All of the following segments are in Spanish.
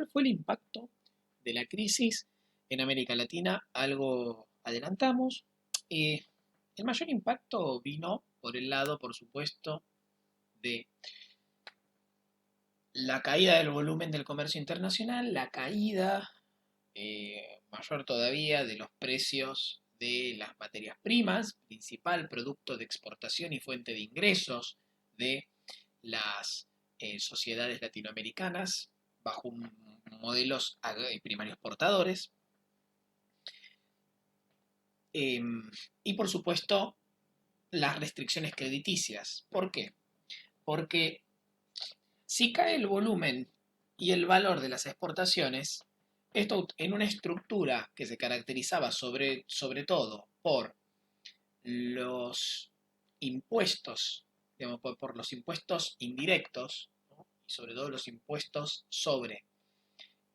¿Cuál fue el impacto de la crisis en América Latina? Algo adelantamos. El mayor impacto vino por el lado, por supuesto, de la caída del volumen del comercio internacional, la caída mayor todavía de los precios de las materias primas, principal producto de exportación y fuente de ingresos de las sociedades latinoamericanas bajo modelos primarios portadores. Y por supuesto, las restricciones crediticias. ¿Por qué? Porque si cae el volumen y el valor de las exportaciones, esto en una estructura que se caracterizaba sobre todo por los impuestos, digamos, por los impuestos indirectos, ¿no? Y sobre todo los impuestos sobre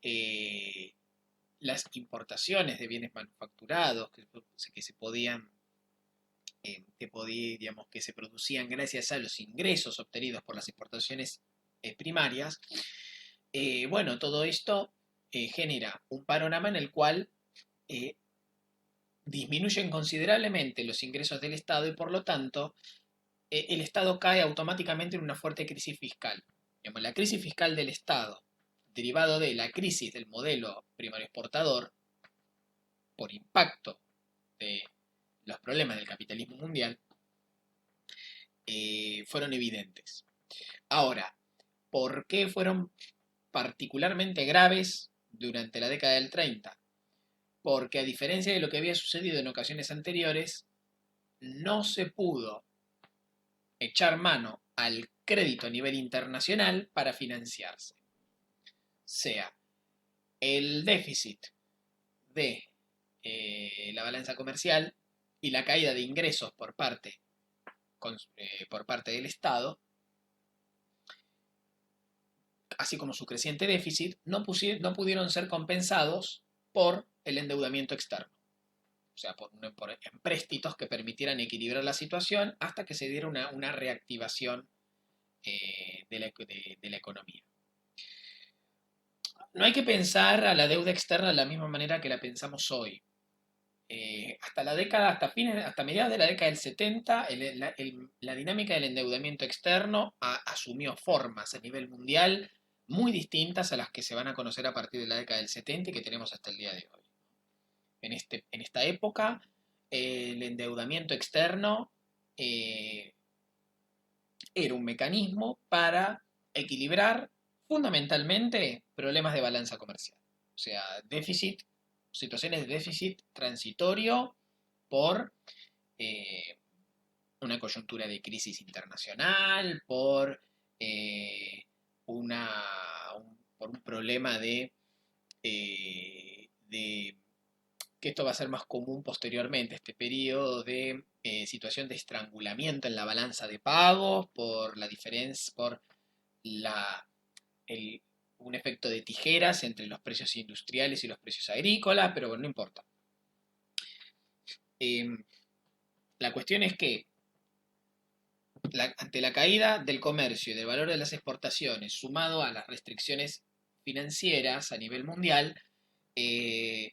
eh, las importaciones de bienes manufacturados que se podían, digamos, que se producían gracias a los ingresos obtenidos por las importaciones primarias. Bueno, todo esto genera un panorama en el cual eh, disminuyen considerablemente los ingresos del Estado y por lo tanto el Estado cae automáticamente en una fuerte crisis fiscal. Digamos, la crisis fiscal del Estado, derivado de la crisis del modelo primario exportador, por impacto de los problemas del capitalismo mundial, fueron evidentes. Ahora, ¿por qué fueron particularmente graves durante la década del 30? Porque a diferencia de lo que había sucedido en ocasiones anteriores, no se pudo echar mano al crédito a nivel internacional para financiarse. Sea el déficit de la balanza comercial y la caída de ingresos por parte del Estado, así como su creciente déficit, no pudieron ser compensados por el endeudamiento externo. O sea, por empréstitos que permitieran equilibrar la situación hasta que se diera una reactivación de la economía. No hay que pensar a la deuda externa de la misma manera que la pensamos hoy. Hasta mediados de la década del 70, la dinámica del endeudamiento externo asumió formas a nivel mundial muy distintas a las que se van a conocer a partir de la década del 70 y que tenemos hasta el día de hoy. En esta época, el endeudamiento externo era un mecanismo para equilibrar fundamentalmente problemas de balanza comercial. O sea, situaciones de déficit transitorio por eh, una coyuntura de crisis internacional, eh, una, por un problema de que esto va a ser más común posteriormente, este periodo de situación de estrangulamiento en la balanza de pagos por la diferencia, por la, el, un efecto de tijeras entre los precios industriales y los precios agrícolas, pero bueno, no importa. Eh, la cuestión es que ante la caída del comercio y del valor de las exportaciones, sumado a las restricciones financieras a nivel mundial, eh,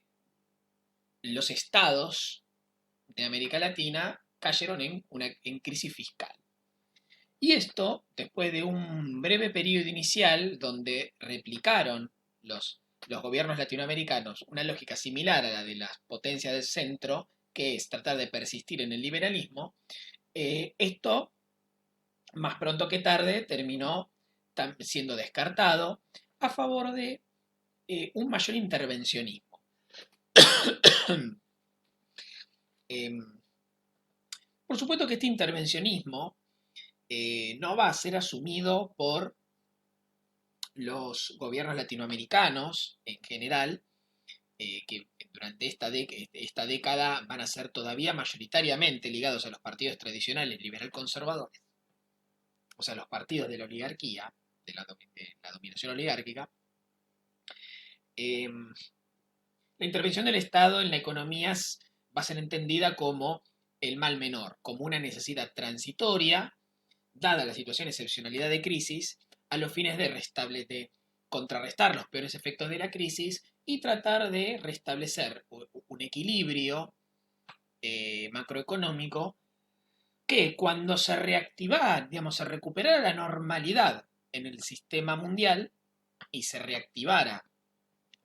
los estados de América Latina cayeron en crisis fiscal. Y esto, después de un breve periodo inicial donde replicaron los gobiernos latinoamericanos una lógica similar a la de las potencias del centro, que es tratar de persistir en el liberalismo, esto, más pronto que tarde, terminó siendo descartado a favor de un mayor intervencionismo. Por supuesto que este intervencionismo no va a ser asumido por los gobiernos latinoamericanos en general, que durante esta década van a ser todavía mayoritariamente ligados a los partidos tradicionales liberal conservadores, o sea, los partidos de la oligarquía, de la dominación oligárquica. La intervención del Estado en la economía va a ser entendida como el mal menor, como una necesidad transitoria, dada la situación de excepcionalidad de crisis, a los fines de contrarrestar los peores efectos de la crisis y tratar de restablecer un equilibrio macroeconómico que cuando se reactivara, digamos, se recuperara la normalidad en el sistema mundial y se reactivara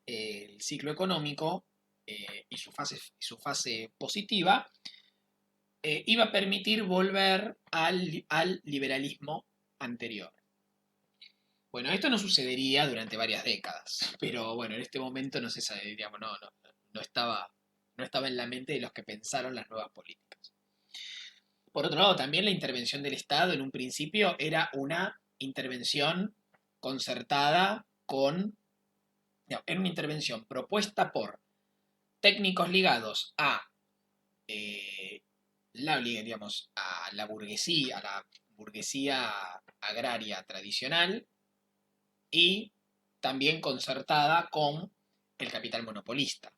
el ciclo económico y su fase positiva, iba a permitir volver al liberalismo anterior. Bueno, esto no sucedería durante varias décadas, pero bueno, en este momento no se sabe, digamos, no estaba en la mente de los que pensaron las nuevas políticas. Por otro lado, también la intervención del Estado en un principio era una intervención concertada era una intervención propuesta por técnicos ligados eh, a la burguesía agraria tradicional y también concertada con el capital monopolista.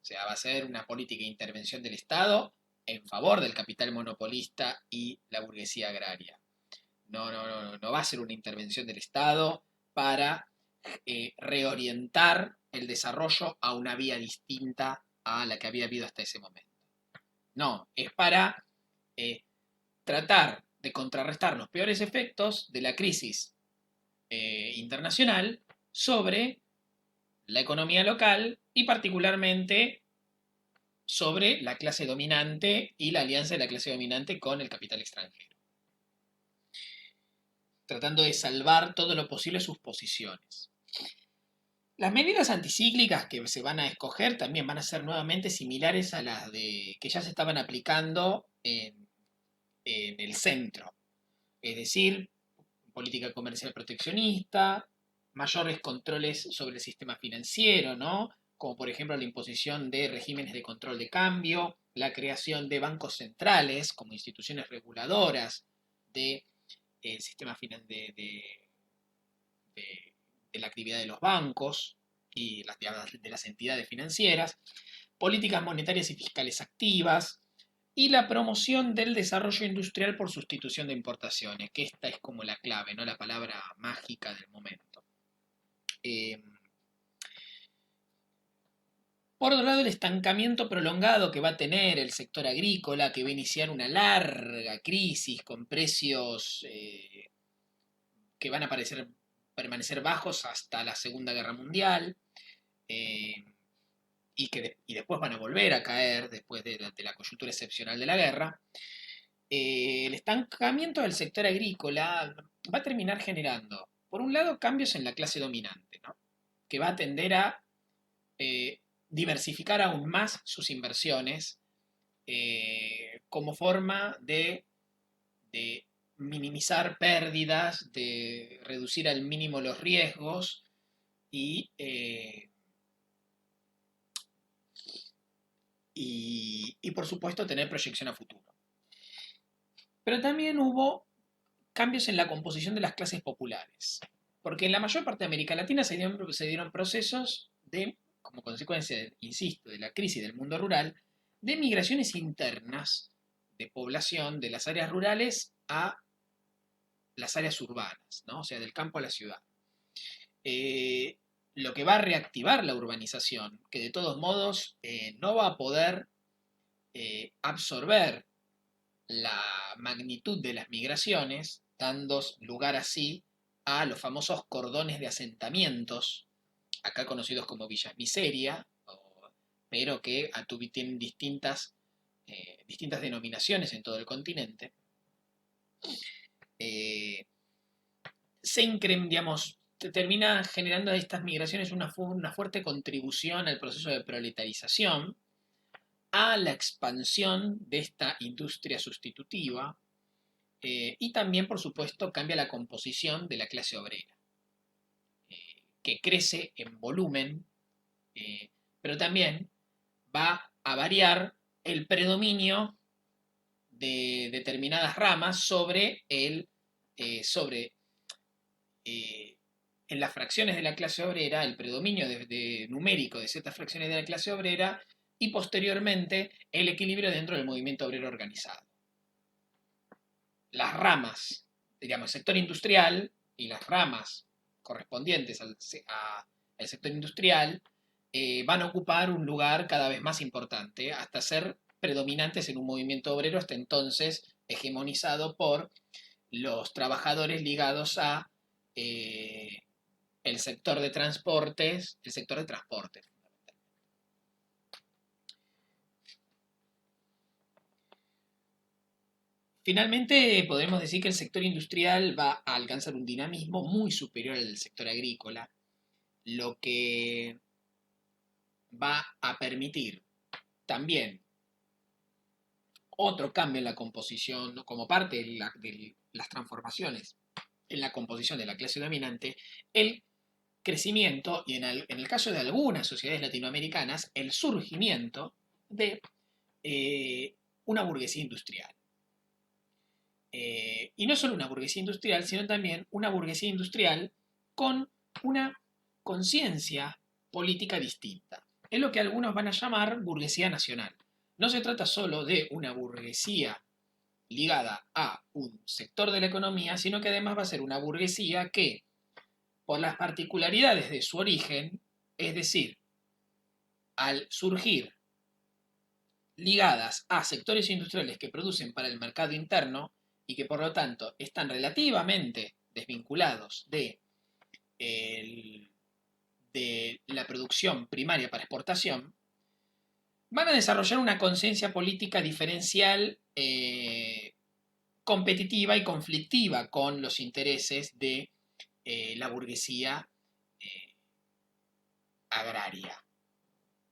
O sea, va a ser una política de intervención del Estado en favor del capital monopolista y la burguesía agraria. No va a ser una intervención del Estado para reorientar el desarrollo a una vía distinta a la que había habido hasta ese momento. No, es para tratar de contrarrestar los peores efectos de la crisis internacional sobre la economía local y particularmente sobre la clase dominante y la alianza de la clase dominante con el capital extranjero, tratando de salvar todo lo posible sus posiciones. Las medidas anticíclicas que se van a escoger también van a ser nuevamente similares a las que ya se estaban aplicando en el centro, es decir, política comercial proteccionista, mayores controles sobre el sistema financiero, ¿no? Como por ejemplo la imposición de regímenes de control de cambio, la creación de bancos centrales como instituciones reguladoras del sistema de la actividad de los bancos y de las entidades financieras, políticas monetarias y fiscales activas, y la promoción del desarrollo industrial por sustitución de importaciones, que esta es como la clave, ¿no? La palabra mágica del momento. Por otro lado, el estancamiento prolongado que va a tener el sector agrícola, que va a iniciar una larga crisis con precios que van a permanecer bajos hasta la Segunda Guerra Mundial, y después van a volver a caer después de la coyuntura excepcional de la guerra. El estancamiento del sector agrícola va a terminar generando, por un lado, cambios en la clase dominante, ¿no? Que va a tender a diversificar aún más sus inversiones como forma de minimizar pérdidas, de reducir al mínimo los riesgos y por supuesto tener proyección a futuro. Pero también hubo cambios en la composición de las clases populares, porque en la mayor parte de América Latina se dieron procesos como consecuencia, insisto, de la crisis del mundo rural, de migraciones internas de población de las áreas rurales a las áreas urbanas, ¿no? O sea, del campo a la ciudad. Lo que va a reactivar la urbanización, que de todos modos no va a poder absorber la magnitud de las migraciones, dando lugar así a los famosos cordones de asentamientos, acá conocidos como villas miseria, pero que tienen distintas denominaciones en todo el continente. Termina generando estas migraciones una fuerte contribución al proceso de proletarización, a la expansión de esta industria sustitutiva, y también, por supuesto, cambia la composición de la clase obrera, que crece en volumen, pero también va a variar el predominio de determinadas ramas en las fracciones de la clase obrera, el predominio numérico de ciertas fracciones de la clase obrera y posteriormente el equilibrio dentro del movimiento obrero organizado. Las ramas, digamos, el sector industrial y las ramas correspondientes al sector industrial van a ocupar un lugar cada vez más importante hasta ser predominantes en un movimiento obrero hasta entonces hegemonizado por los trabajadores ligados a eh, el sector de transportes, el sector de transporte. Finalmente, podemos decir que el sector industrial va a alcanzar un dinamismo muy superior al del sector agrícola, lo que va a permitir también otro cambio en la composición, ¿no? Como parte de las transformaciones en la composición de la clase dominante, el crecimiento y en el caso de algunas sociedades latinoamericanas, el surgimiento de una burguesía industrial. Y no solo una burguesía industrial, sino también una burguesía industrial con una conciencia política distinta. Es lo que algunos van a llamar burguesía nacional. No se trata solo de una burguesía ligada a un sector de la economía, sino que además va a ser una burguesía que, por las particularidades de su origen, es decir, al surgir ligadas a sectores industriales que producen para el mercado interno y que por lo tanto están relativamente desvinculados de la producción primaria para exportación, van a desarrollar una conciencia política diferencial, competitiva y conflictiva con los intereses de la burguesía eh, agraria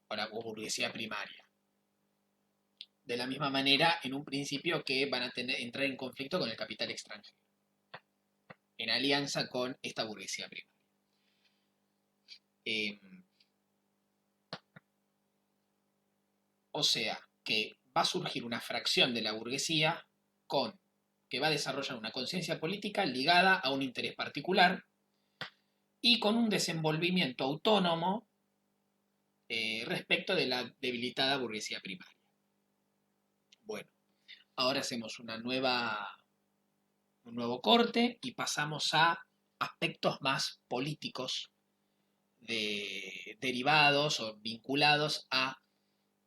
o la burguesía primaria. De la misma manera, en un principio, que van a entrar en conflicto con el capital extranjero, en alianza con esta burguesía primaria. Eh, o sea, que va a surgir una fracción de la burguesía que va a desarrollar una conciencia política ligada a un interés particular y con un desenvolvimiento autónomo respecto de la debilitada burguesía primaria. Bueno, ahora hacemos un nuevo corte y pasamos a aspectos más políticos derivados o vinculados a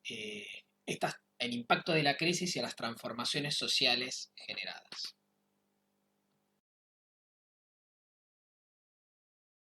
el impacto de la crisis y a las transformaciones sociales generadas.